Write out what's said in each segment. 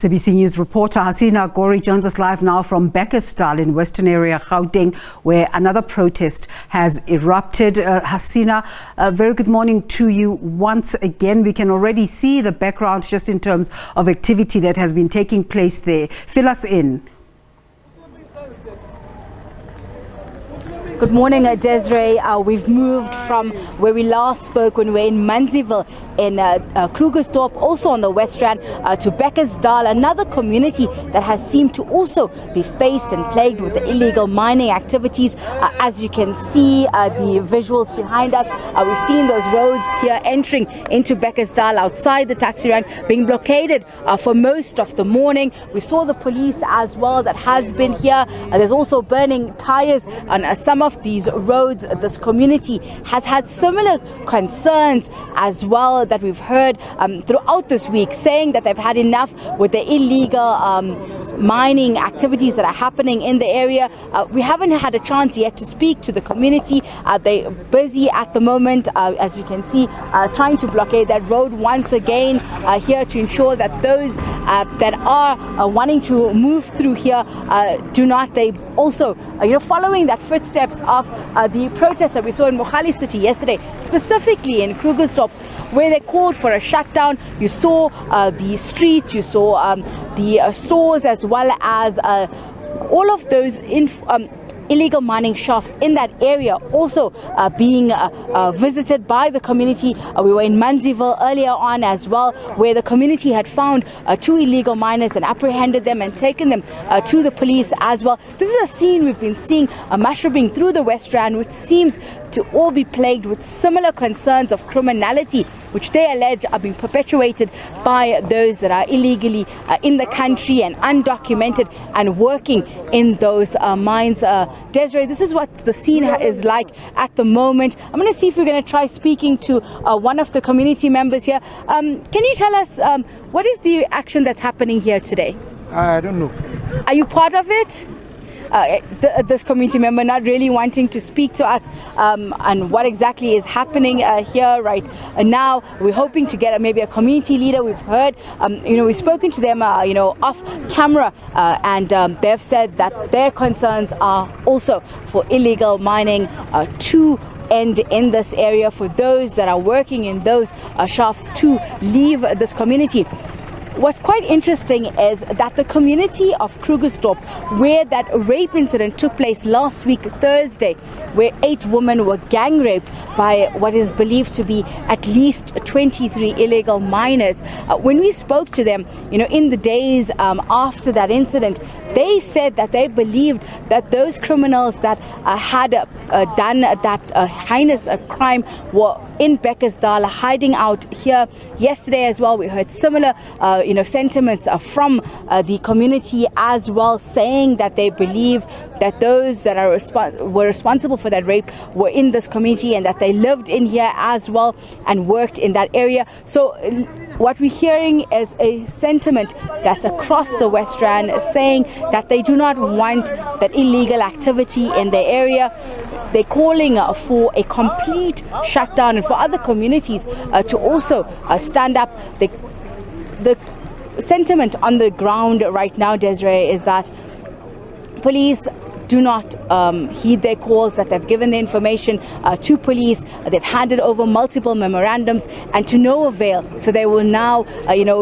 SABC News reporter Hasina Gori joins us live now from Bekkersdal in Westonaria, Gauteng, where another protest has erupted. Hasina, very good morning to you once again. We can already see the background just in terms of activity that has been taking place there. Fill us in. Good morning, Desiree. We've moved from where we last spoke when we were in Manziville in Krugersdorp, also on the West Rand, to Bekkersdal, another community that has seemed to also be faced and plagued with the illegal mining activities. As you can see, the visuals behind us, we've seen those roads here entering into Bekkersdal outside the taxi rank being blockaded for most of the morning. We saw the police as well that has been here. There's also burning tires on some of these roads. This community has had similar concerns as well that we've heard throughout this week, saying that they've had enough with the illegal mining activities that are happening in the area. We haven't had a chance yet to speak to the community. They're busy at the moment, as you can see, trying to blockade that road once again here to ensure that those that are wanting to move through here do not. They also, following that footsteps of the protests that we saw in Mohali City yesterday, specifically in Krugersdorp, where they called for a shutdown. You saw the streets, you saw the stores, as well as all of those illegal mining shafts in that area also being visited by the community. We were in Manziville earlier on as well, where the community had found 2 illegal miners and apprehended them and taken them to the police as well. This is a scene we've been seeing mushrooming through the West Rand, which seems to all be plagued with similar concerns of criminality, which they allege are being perpetuated by those that are illegally in the country and undocumented and working in those mines. Desiree, this is what the scene is like at the moment. I'm going to see if we're going to try speaking to one of the community members here. Can you tell us what is the action that's happening here today? I don't know. Are you part of it? This community member not really wanting to speak to us and what exactly is happening here right now. We're hoping to get maybe a community leader. We've heard, we've spoken to them, off camera, and they've said that their concerns are also for illegal mining to end in this area, for those that are working in those shafts to leave this community. What's quite interesting is that the community of Krugersdorp, where that rape incident took place last week Thursday, where 8 women were gang raped by what is believed to be at least 23 illegal miners. When we spoke to them, in the days after that incident, they said that they believed that those criminals that had done that heinous crime were in Bekkersdal, hiding out here. Yesterday as well, we heard similar sentiments from the community as well, saying that they believe that those that were responsible for that rape were in this community and that they lived in here as well and worked in that area. So what we're hearing is a sentiment that's across the West Rand, saying that they do not want that illegal activity in their area. They're calling for a complete shutdown, and for other communities to also stand up. The sentiment on the ground right now, Desiree, is that police do not heed their calls, that they've given the information to police. They've handed over multiple memorandums, and to no avail. So they will now,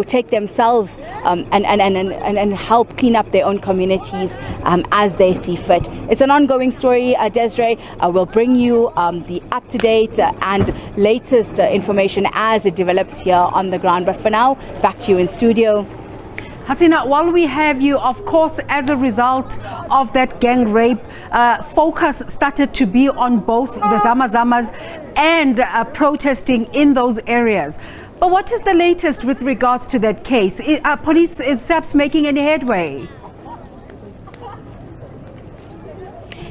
take themselves and help clean up their own communities as they see fit. It's an ongoing story, Desiree. We'll bring you the up-to-date and latest information as it develops here on the ground. But for now, back to you in studio. Hasina, while we have you, of course, as a result of that gang rape, focus started to be on both the Zamazamas and protesting in those areas. But what is the latest with regards to that case? Are police, is SABC making any headway?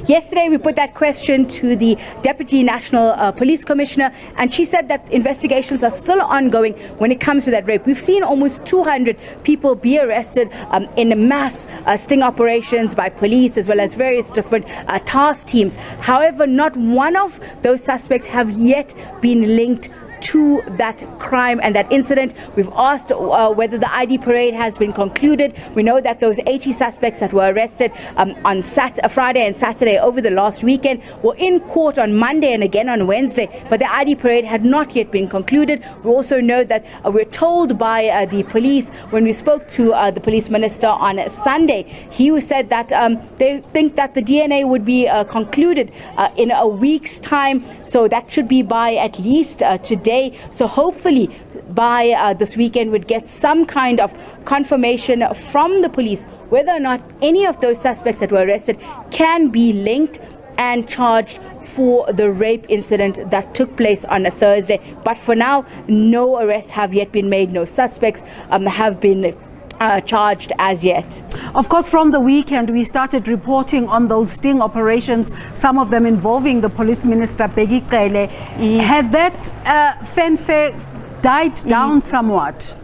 Yesterday, we put that question to the Deputy National Police Commissioner, and she said that investigations are still ongoing when it comes to that rape. We've seen almost 200 people be arrested in mass sting operations by police, as well as various different task teams. However, not one of those suspects have yet been linked to that crime and that incident. We've asked whether the ID parade has been concluded. We know that those 80 suspects that were arrested on Friday and Saturday over the last weekend were in court on Monday and again on Wednesday, but the ID parade had not yet been concluded. We also know that we're told by the police, when we spoke to the police minister on Sunday, he said that they think that the DNA would be concluded in a week's time, so that should be by at least today. So hopefully by this weekend we'd get some kind of confirmation from the police whether or not any of those suspects that were arrested can be linked and charged for the rape incident that took place on a Thursday. But for now, no arrests have yet been made, no suspects have been charged as yet. Of course, from the weekend, we started reporting on those sting operations, some of them involving the police minister, Bekkersdal. Has that fanfare died down somewhat?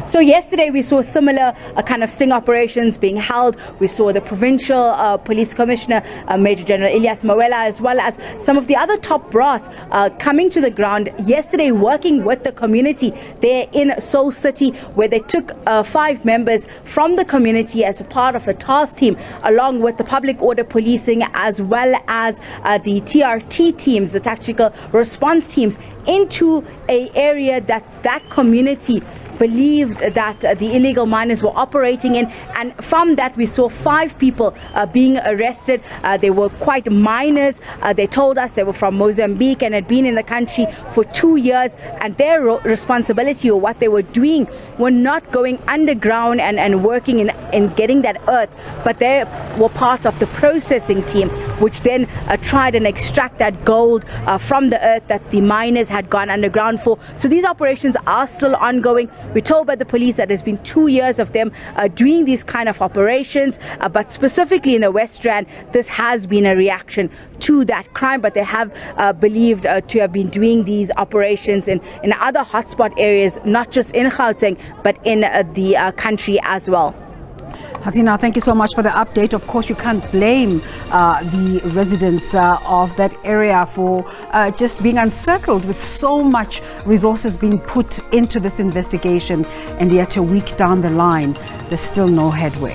So yesterday we saw similar kind of sting operations being held. We saw the provincial police commissioner, Major General Ilyas Mawela, as well as some of the other top brass coming to the ground yesterday, working with the community there in Seoul City, where they took 5 members from the community as a part of a task team, along with the public order policing, as well as the TRT teams, the tactical response teams, into an area that community believed that the illegal miners were operating in, and from that we saw 5 people being arrested. They were quite minors. They told us they were from Mozambique and had been in the country for 2 years, and their responsibility, or what they were doing, were not going underground and working in getting that earth, but they were part of the processing team, which then tried and extract that gold from the earth that the miners had gone underground for. So these operations are still ongoing. We're told by the police that there's been 2 years of them doing these kind of operations, but specifically in the West Rand, this has been a reaction to that crime, but they have believed to have been doing these operations in other hotspot areas, not just in Gauteng, but in the country as well. Hasina, thank you so much for the update. Of course, you can't blame the residents of that area for just being unsettled with so much resources being put into this investigation, and yet a week down the line, there's still no headway.